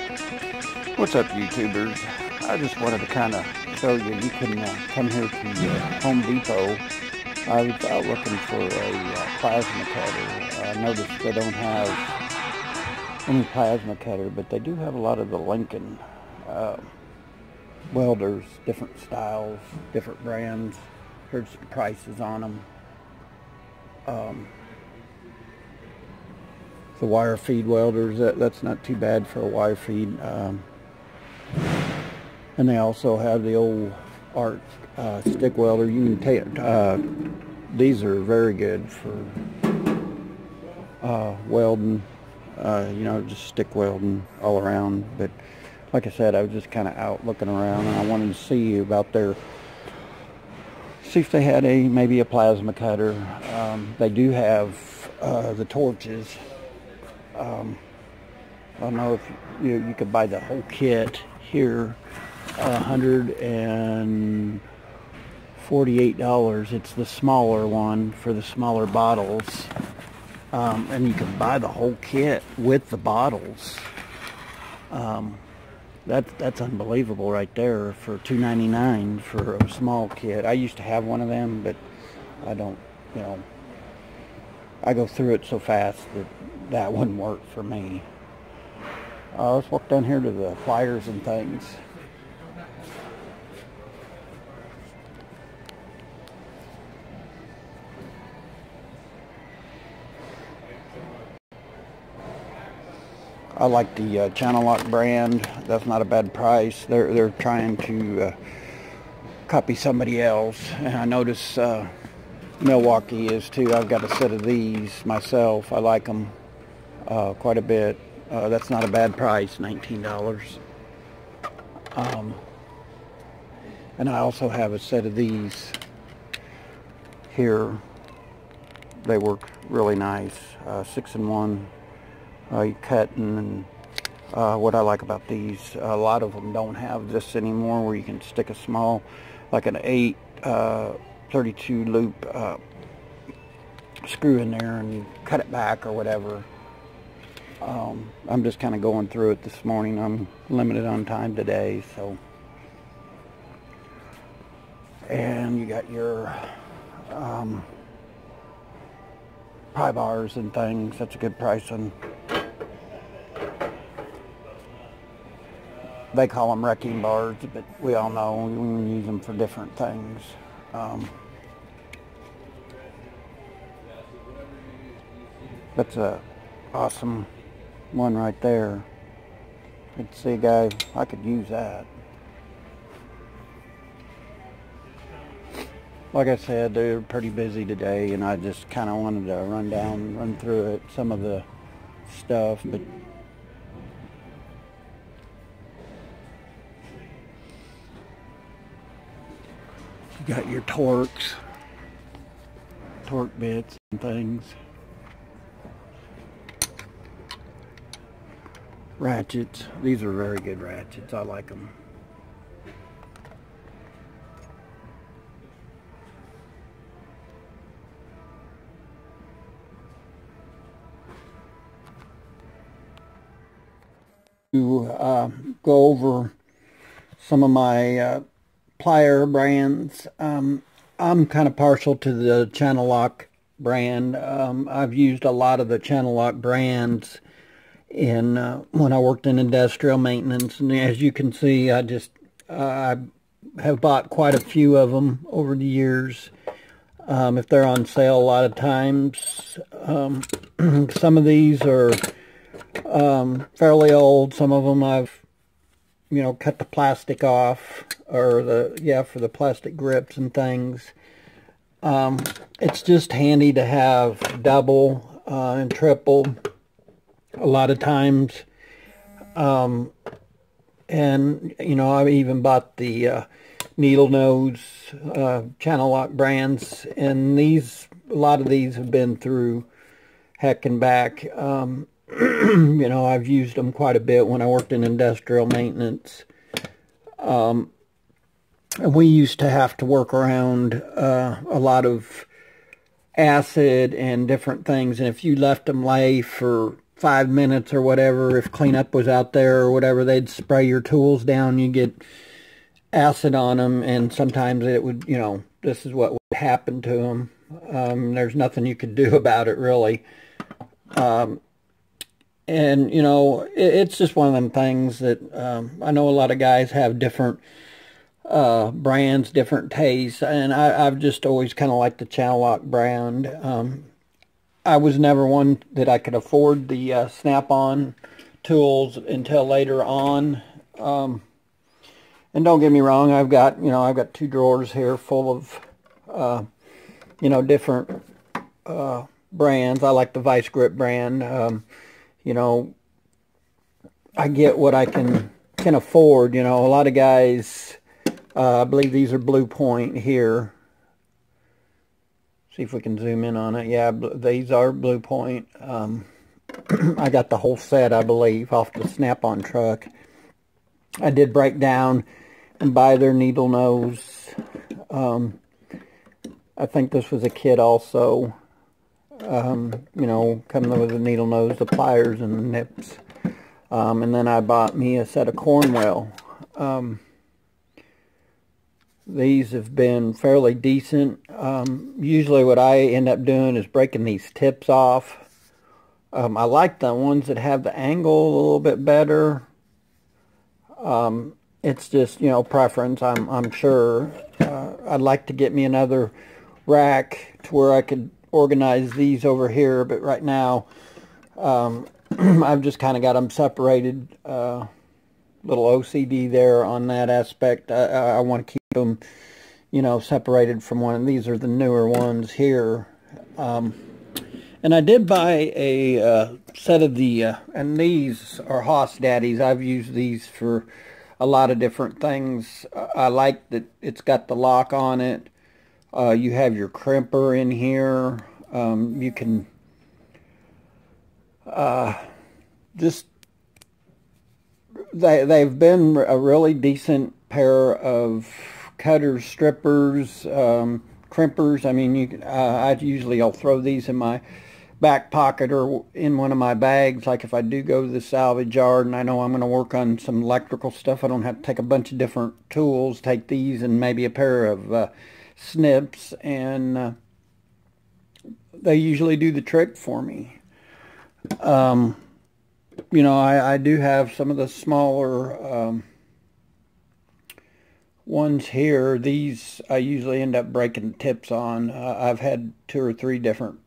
What's up, YouTubers? I just wanted to kind of show you, you can come here to Home Depot. I was out looking for a plasma cutter. I noticed they don't have any plasma cutter, but they do have a lot of the Lincoln welders, different styles, different brands. Heard some prices on them. The wire feed welders, that's not too bad for a wire feed. And they also have the old ARC stick welder. You can take these are very good for welding, you know, just stick welding all around. But like I said, I was just kind of out looking around, and I wanted to see about see if they had maybe a plasma cutter. They do have the torches. I don't know if you could buy the whole kit here, $148. It's the smaller one for the smaller bottles, and you can buy the whole kit with the bottles. That's unbelievable right there for $2.99 for a small kit. I used to have one of them, but I don't, you know, I go through it so fast that wouldn't work for me. Let's walk down here to the pliers and things. I like the Channel Lock brand. That's not a bad price. They're trying to copy somebody else, and I notice Milwaukee is too. I've got a set of these myself. I like them quite a bit. That's not a bad price, $19. And I also have a set of these here. They work really nice. 6-in-1. You cut, and what I like about these, a lot of them don't have this anymore, where you can stick a small, like an 32 loop screw in there and cut it back or whatever. I'm just kind of going through it this morning. I'm limited on time today, so. And you got your pry bars and things. That's a good price on. They call them wrecking bars, but we all know we can use them for different things. That's a awesome one right there. Let's see, guy, I could use that. Like I said, they're pretty busy today, and I just kind of wanted to run through it, some of the stuff, but you got your torque bits and things. Ratchets. These are very good ratchets. I like them. To go over some of my plier brands. I'm kind of partial to the Channel Lock brand. I've used a lot of the Channel Lock brands in when I worked in industrial maintenance, and as you can see, I have bought quite a few of them over the years. If they're on sale, a lot of times. Some of these are fairly old. Some of them I've, you know, cut the plastic off, or for the plastic grips and things. It's just handy to have double and triple a lot of times. And you know, I've even bought the needle nose Channel Lock brands, and a lot of these have been through heck and back. You know, I've used them quite a bit when I worked in industrial maintenance. And we used to have to work around a lot of acid and different things, and if you left them lay for 5 minutes or whatever, if cleanup was out there or whatever, they'd spray your tools down. You get acid on them, and sometimes it would, this is what would happen to them. There's nothing you could do about it, really. And, it's just one of them things that I know a lot of guys have different brands, different tastes, and I've just always kind of liked the Channel Lock brand. I was never one that I could afford the Snap-on tools until later on. And don't get me wrong, I've got 2 drawers here full of, different brands. I like the Vice Grip brand. I get what I can afford. A lot of guys, I believe these are Blue Point here. See if we can zoom in on it. Yeah, these are Blue Point. I got the whole set, I believe, off the Snap-on truck. I did break down and buy their needle nose. I think this was a kit also. Coming with the needle nose, the pliers, and the nips. And then I bought me a set of Cornwell. These have been fairly decent. Usually what I end up doing is breaking these tips off. I like the ones that have the angle a little bit better. It's just, preference, I'm sure. I'd like to get me another rack to where I could organize these over here, but right now I've just kind of got them separated. Little OCD there on that aspect. I want to keep them, separated from one. These are the newer ones here. And I did buy a set of the, and these are Haas Daddies. I've used these for a lot of different things. I like that it's got the lock on it. You have your crimper in here. You can they've been a really decent pair of cutters, strippers, crimpers. I mean, I'll throw these in my back pocket or in one of my bags. Like if I do go to the salvage yard and I know I'm going to work on some electrical stuff, I don't have to take a bunch of different tools. Take these and maybe a pair of snips, and they usually do the trick for me. I do have some of the smaller ones here. These I usually end up breaking tips on. I've had 2 or 3 different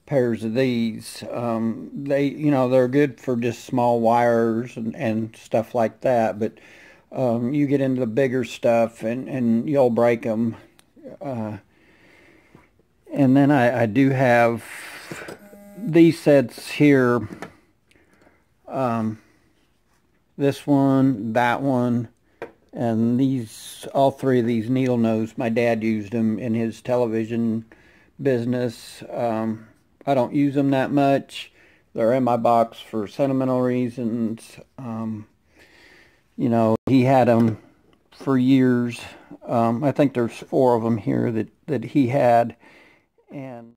pairs of these. They're good for just small wires and stuff like that, but you get into the bigger stuff and you'll break them. And then I do have these sets here. This one, that one, and these, all 3 of these needle nose. My dad used them in his television business. I don't use them that much. They're in my box for sentimental reasons. He had them for years. I think there's 4 of them here that he had, and